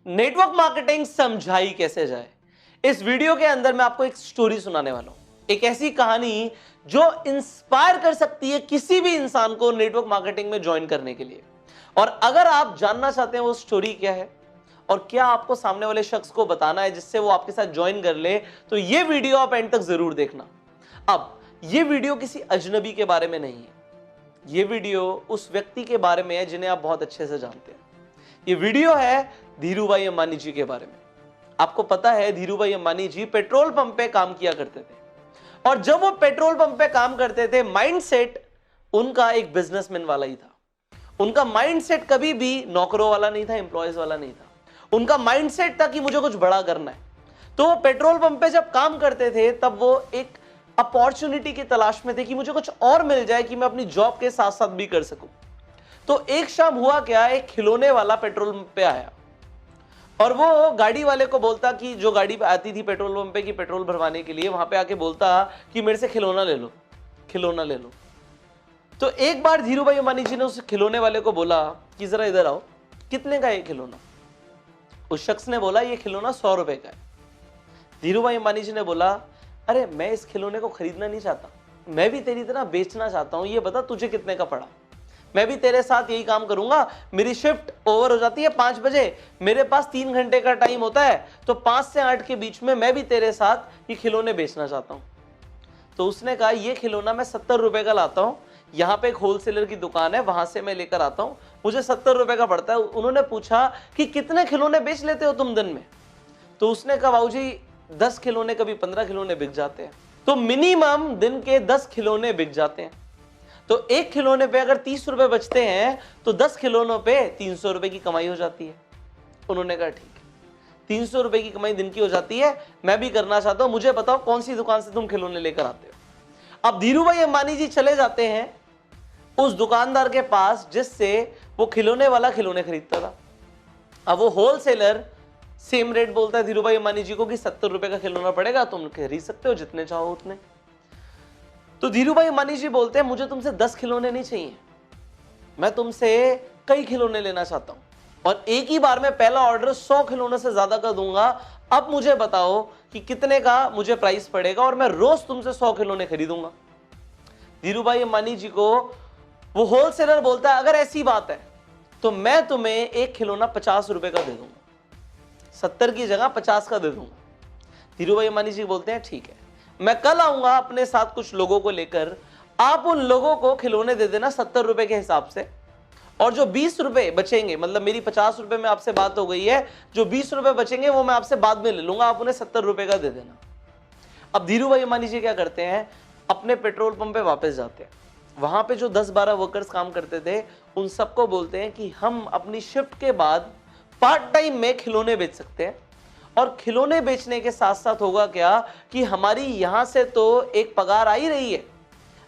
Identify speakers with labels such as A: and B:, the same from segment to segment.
A: Network marketing समझाई कैसे जाए। इस वीडियो के अंदर मैं आपको एक स्टोरी सुनाने वाला हूं, एक ऐसी कहानी जो इंस्पायर कर सकती है किसी भी इंसान को नेटवर्क मार्केटिंग में ज्वाइन करने के लिए। और अगर आप जानना चाहते हैं वो स्टोरी क्या है और क्या आपको सामने वाले शख्स को बताना है जिससे वो आपके साथ ज्वाइन कर ले, तो ये वीडियो आप एंड तक जरूर देखना। अब ये वीडियो किसी अजनबी के बारे में नहीं है, ये वीडियो उस व्यक्ति के बारे में है जिन्हें आप बहुत अच्छे से जानते हैं। ये वीडियो है धीरूभाई अंबानी जी के बारे में। आपको पता है धीरूभाई अंबानी जी पेट्रोल पंप पे काम किया करते थे, और जब वो पेट्रोल पंप पे काम करते थे माइंडसेट उनका एक बिजनेसमैन वाला ही था। उनका माइंडसेट कभी भी नौकरों वाला नहीं था, एम्प्लॉयज वाला नहीं था। उनका माइंडसेट था कि मुझे कुछ बड़ा करना है। तो वो पेट्रोल पंप पे जब काम करते थे तब वो एक अपॉर्चुनिटी की तलाश में थे कि मुझे कुछ और मिल जाए कि मैं अपनी जॉब के साथ साथ भी कर सकूं। तो एक शाम हुआ क्या, एक खिलौने वाला पेट्रोल पंप पे आया और वो गाड़ी वाले को बोलता कि जो गाड़ी आती थी पेट्रोल पंप पे की पेट्रोल भरवाने के लिए, वहां पे आके बोलता कि मेरे से खिलौना ले लो, खिलौना ले लो। तो एक बार धीरूभाई अंबानी जी ने उस खिलौने वाले को बोला कि जरा इधर आओ, कितने का ये खिलौना? उस शख्स ने बोला ये खिलौना 100 रुपए का है। धीरूभाई अंबानी जी ने बोला अरे मैं इस खिलौने को खरीदना नहीं चाहता, मैं भी तेरी तरह बेचना चाहता हूं, ये बता तुझे कितने का पड़ा? मैं भी तेरे साथ यही काम करूंगा। मेरी शिफ्ट ओवर हो जाती है 5 बजे, मेरे पास 3 घंटे का टाइम होता है, तो 5 से 8 के बीच में मैं भी तेरे साथ ये खिलौने बेचना चाहता हूं। तो उसने कहा ये खिलौना मैं 70 रुपए का लाता हूं, यहाँ पे एक होलसेलर की दुकान है, वहां से मैं लेकर आता हूं, मुझे 70 रुपए का पड़ता है। उन्होंने पूछा कि कितने खिलौने बेच लेते हो तुम दिन में? तो उसने कहा बाबू जी 10 खिलौने, कभी 15 खिलौने बिक जाते हैं। तो मिनिमम दिन के 10 खिलौने बिक जाते हैं। तो एक खिलौने पे अगर 30 रुपए बचते हैं तो 10 खिलौनों पे 300 रुपए की कमाई हो जाती है। उन्होंने कहा ठीक है, 300 रुपए की कमाई दिन की हो जाती है, मैं भी करना चाहता हूं, मुझे बताओ कौन सी दुकान से तुम खिलौने लेकर आते हो। अब धीरूभाई अंबानी जी चले जाते हैं उस दुकानदार के पास जिससे वो खिलौने वाला खिलौने खरीदता था। अब वो होलसेलर सेम रेट बोलता है धीरूभाई अंबानी जी को कि 70 रुपए का खिलौना पड़ेगा, तुम खरीद सकते हो जितने चाहो उतने। तो धीरूभाई अंबानी जी बोलते हैं मुझे तुमसे 10 खिलौने नहीं चाहिए, मैं तुमसे कई खिलौने लेना चाहता हूं, और एक ही बार में पहला ऑर्डर 100 खिलौने से ज्यादा का दूंगा। अब मुझे बताओ कि कितने का मुझे प्राइस पड़ेगा और मैं रोज तुमसे 100 खिलौने खरीदूंगा। धीरूभाई अंबानी जी को वो होलसेलर बोलता है अगर ऐसी बात है तो मैं तुम्हें एक खिलौना 50 रुपए का दे दूंगा, 70 की जगह 50 का दे दूंगा। धीरूभाई अंबानी जी बोलते हैं ठीक है, मैं कल आऊंगा अपने साथ कुछ लोगों को लेकर, आप उन लोगों को खिलौने दे देना 70 रुपए के हिसाब से, और जो 20 रुपए बचेंगे, मतलब मेरी 50 रुपए में आपसे बात हो गई है, जो 20 रुपए बचेंगे वो मैं आपसे बाद में ले लूंगा, आप उन्हें 70 रुपए का दे देना। अब धीरूभाई अंबानी जी क्या करते हैं, अपने पेट्रोल पंप पे वापस जाते हैं। वहां पे जो 10-12 वर्कर्स काम करते थे उन सबको बोलते हैं कि हम अपनी शिफ्ट के बाद पार्ट टाइम में खिलौने बेच सकते हैं, और खिलौने बेचने के साथ साथ होगा क्या कि हमारी यहां से तो एक पगार आ ही रही है,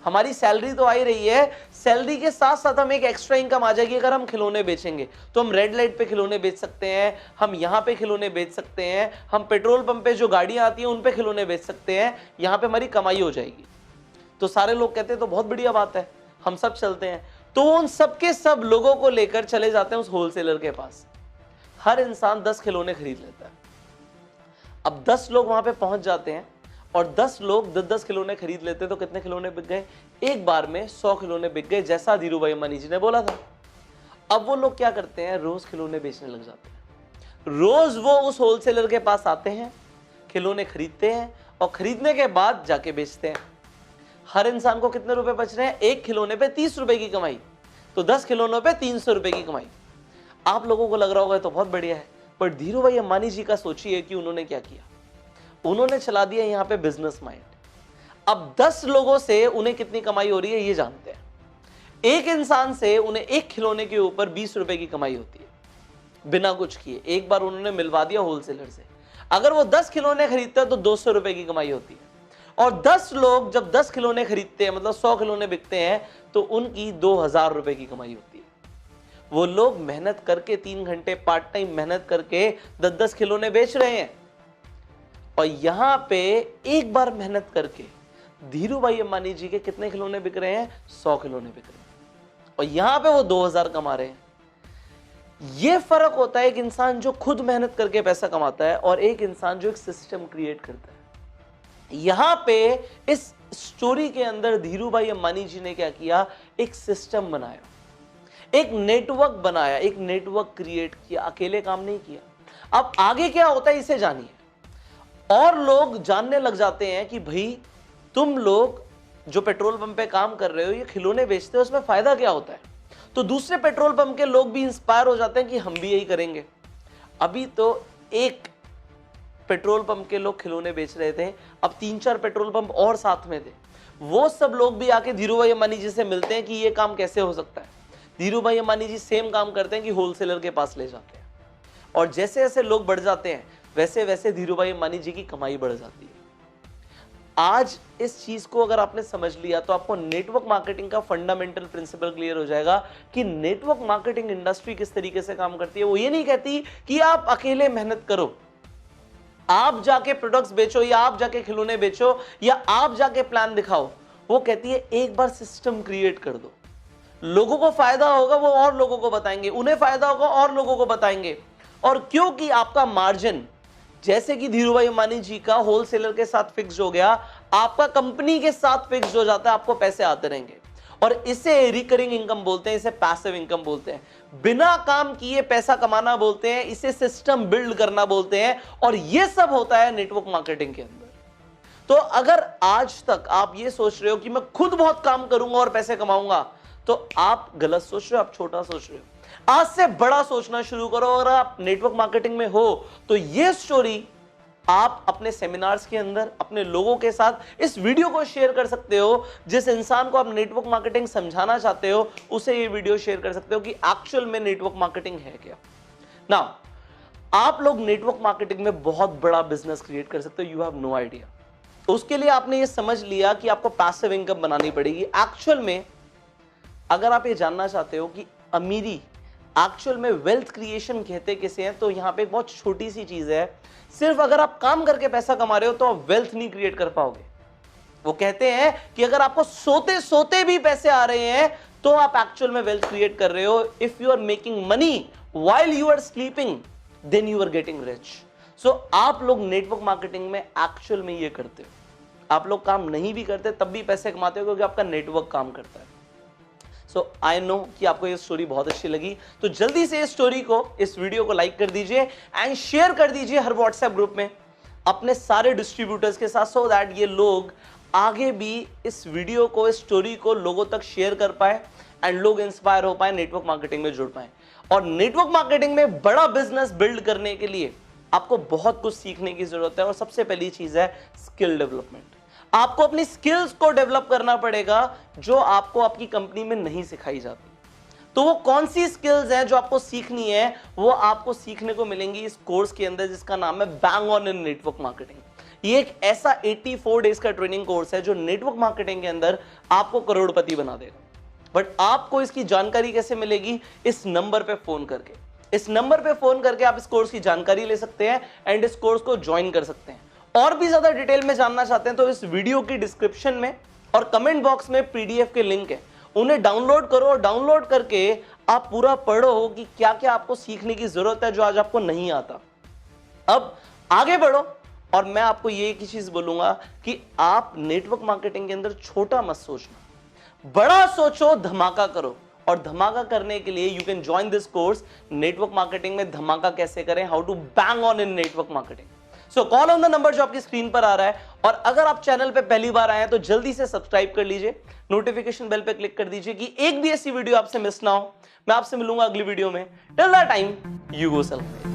A: हमारी सैलरी तो आ ही रही है, सैलरी के साथ साथ हमें एक एक्स्ट्रा इनकम आ जाएगी। अगर हम खिलौने बेचेंगे तो हम रेड लाइट पे खिलौने बेच सकते हैं, हम यहाँ पे खिलौने बेच सकते हैं, हम पेट्रोल पंप पे जो गाड़ियां आती हैं उन पे खिलौने बेच सकते हैं, यहाँ पे हमारी कमाई हो जाएगी। तो सारे लोग कहते हैं तो बहुत बढ़िया बात है, हम सब चलते हैं। तो उन सबके सब लोगों को लेकर चले जाते हैं उस होलसेलर के पास। हर इंसान 10 खिलौने खरीद लेता है। अब 10 लोग वहां पे पहुंच जाते हैं और 10 लोग 10-10 खिलौने खरीद लेते हैं, तो कितने खिलौने बिक गए? एक बार में 100 खिलौने बिक गए, जैसा धीरूभाई अंबानी जी ने बोला था। अब वो लोग क्या करते हैं, रोज खिलौने बेचने लग जाते हैं। रोज वो उस होलसेलर के पास आते हैं, खिलौने खरीदते हैं और खरीदने के बाद जाके बेचते हैं। हर इंसान को कितने रुपए बच रहे हैं? एक खिलौने पे 30 रुपए की कमाई, तो 10 खिलौनों पे 300 रुपए की कमाई। आप लोगों को लग रहा होगा तो बहुत बढ़िया है, पर धीरूभाई अंबानी जी का सोचिए कि उन्होंने क्या किया। उन्होंने चला दिया यहाँ पे बिजनेस माइंड। अब 10 लोगों से उन्हें कितनी कमाई हो रही है ये जानते हैं। एक इंसान से उन्हें एक खिलौने के ऊपर 20 रुपए की कमाई होती है बिना कुछ किए। एक बार उन्होंने मिलवा दिया होलसेलर से, अगर वो 10 खिलौने खरीदते हैं तो 200 रुपए की कमाई होती है, और 10 लोग जब 10 खिलौने खरीदते हैं, मतलब 100 खिलौने बिकते हैं, तो उनकी 2000 रुपए की कमाई होती है। वो लोग मेहनत करके 3 घंटे पार्ट टाइम मेहनत करके 10-10 खिलौने बेच रहे हैं, और यहां पे एक बार मेहनत करके धीरूभाई अंबानी जी के कितने खिलौने बिक रहे हैं? 100 खिलौने बिक रहे हैं, और यहां पे वो 2000 कमा रहे हैं। ये फर्क होता है एक इंसान जो खुद मेहनत करके पैसा कमाता है और एक इंसान जो एक सिस्टम क्रिएट करता है। यहां पे इस स्टोरी के अंदर धीरू भाई अंबानी जी ने क्या किया, एक सिस्टम बनाया, एक नेटवर्क बनाया, एक नेटवर्क क्रिएट किया, अकेले काम नहीं किया। अब आगे क्या होता है इसे जानिए। और लोग जानने लग जाते हैं कि भाई तुम लोग जो पेट्रोल पंप पे काम कर रहे हो, ये खिलौने बेचते हो, उसमें फायदा क्या होता है। तो दूसरे पेट्रोल पंप के लोग भी इंस्पायर हो जाते हैं कि हम भी यही करेंगे। अभी तो एक पेट्रोल पंप के लोग खिलौने बेच रहे थे, अब 3-4 पेट्रोल पंप और साथ में थे। वो सब लोग भी आके धीरू भाई अंबानी जी से मिलते हैं कि ये काम कैसे हो सकता है। धीरू भाई अंबानी जी सेम काम करते हैं कि होलसेलर के पास ले जाते हैं, और जैसे जैसे लोग बढ़ जाते हैं वैसे वैसे धीरू भाई अंबानी जी की कमाई बढ़ जाती है। आज इस चीज को अगर आपने समझ लिया तो आपको नेटवर्क मार्केटिंग का फंडामेंटल प्रिंसिपल क्लियर हो जाएगा कि नेटवर्क मार्केटिंग इंडस्ट्री किस तरीके से काम करती है। वो ये नहीं कहती कि आप अकेले मेहनत करो, आप जाके प्रोडक्ट्स बेचो या आप जाके खिलौने बेचो या आप जाके प्लान दिखाओ। वो कहती है एक बार सिस्टम क्रिएट कर दो, लोगों को फायदा होगा वो और लोगों को बताएंगे, उन्हें फायदा होगा और लोगों को बताएंगे। और क्योंकि आपका मार्जिन जैसे कि धीरू भाई अंबानी जी का होलसेलर के साथ फिक्स हो गया, आपका कंपनी के साथ फिक्स हो जाता है, आपको पैसे आते रहेंगे। और इसे रिकरिंग इनकम बोलते हैं, इसे पैसिव इनकम बोलते हैं, बिना काम किए पैसा कमाना बोलते हैं, इसे सिस्टम बिल्ड करना बोलते हैं। और यह सब होता है नेटवर्क मार्केटिंग के अंदर। तो अगर आज तक आप ये सोच रहे हो कि मैं खुद बहुत काम करूंगा और पैसे कमाऊंगा, तो आप गलत सोच रहे हो, आप छोटा सोच रहे हो। आज से बड़ा सोचना शुरू करो। अगर आप नेटवर्क मार्केटिंग में हो तो ये स्टोरी आप अपने सेमिनार्स के अंदर अपने लोगों के साथ इस वीडियो को शेयर कर सकते हो। जिस इंसान को आप नेटवर्क मार्केटिंग समझाना चाहते हो उसे ये वीडियो शेयर कर सकते हो कि एक्चुअल में नेटवर्क मार्केटिंग है क्या। नाउ आप लोग नेटवर्क मार्केटिंग में बहुत बड़ा बिजनेस क्रिएट कर सकते हो, यू हैव नो आइडिया। उसके लिए आपने ये समझ लिया कि आपको पैसिव इनकम बनानी पड़ेगी। एक्चुअल में अगर आप ये जानना चाहते हो कि अमीरी एक्चुअल में वेल्थ क्रिएशन कहते किसे हैं, तो यहां पे एक बहुत छोटी सी चीज है। सिर्फ अगर आप काम करके पैसा कमा रहे हो तो आप वेल्थ नहीं क्रिएट कर पाओगे। वो कहते हैं कि अगर आपको सोते सोते भी पैसे आ रहे हैं तो आप एक्चुअल में वेल्थ क्रिएट कर रहे हो। If you are making money while you are sleeping then you are getting rich. So आप लोग नेटवर्क मार्केटिंग में एक्चुअल में ये करते हो। आप लोग काम नहीं भी करते तब भी पैसे कमाते हो क्योंकि आपका नेटवर्क काम करता है। सो आई नो कि आपको ये स्टोरी बहुत अच्छी लगी, तो जल्दी से इस स्टोरी को, इस वीडियो को लाइक कर दीजिए एंड शेयर कर दीजिए हर व्हाट्सएप ग्रुप में अपने सारे डिस्ट्रीब्यूटर्स के साथ, सो दैट ये लोग आगे भी इस वीडियो को, इस स्टोरी को लोगों तक शेयर कर पाए एंड लोग इंस्पायर हो पाए, नेटवर्क मार्केटिंग में जुड़ पाए। और नेटवर्क मार्केटिंग में बड़ा बिजनेस बिल्ड करने के लिए आपको बहुत कुछ सीखने की जरूरत है और सबसे पहली चीज है स्किल डेवलपमेंट। आपको अपनी स्किल्स को डेवलप करना पड़ेगा जो आपको आपकी कंपनी में नहीं सिखाई जाती। तो वो कौन सी स्किल्स हैं जो आपको सीखनी है, वो आपको सीखने को मिलेंगी इस कोर्स के अंदर जिसका नाम है bang on in network marketing. ये एक ऐसा 84 डेज का ट्रेनिंग कोर्स है जो नेटवर्क मार्केटिंग के अंदर आपको करोड़पति बना देगा। बट आपको इसकी जानकारी कैसे मिलेगी? इस नंबर पे फोन करके। इस नंबर पे फोन करके आप इस कोर्स की जानकारी ले सकते हैं एंड इस कोर्स को ज्वाइन कर सकते हैं। और भी ज्यादा डिटेल में जानना चाहते हैं तो इस वीडियो की डिस्क्रिप्शन में और कमेंट बॉक्स में पीडीएफ के लिंक है, उन्हें डाउनलोड करो और डाउनलोड करके आप पूरा पढ़ो कि क्या क्या आपको सीखने की जरूरत है जो आज आपको नहीं आता। अब आगे बढ़ो और मैं आपको ये एक ही चीज बोलूंगा कि आप नेटवर्क मार्केटिंग के अंदर छोटा मत सोचना, बड़ा सोचो, धमाका करो। और धमाका करने के लिए you can join this course network marketing में धमाका कैसे करें, how to bang on in network marketing. So call on the number जो आपकी स्क्रीन पर आ रहा है। और अगर आप चैनल पे पहली बार आए हैं तो जल्दी से सब्सक्राइब कर लीजिए, नोटिफिकेशन बेल पे क्लिक कर दीजिए कि एक भी ऐसी वीडियो आपसे मिस ना हो। मैं आपसे मिलूंगा अगली वीडियो में। Till that time you go self.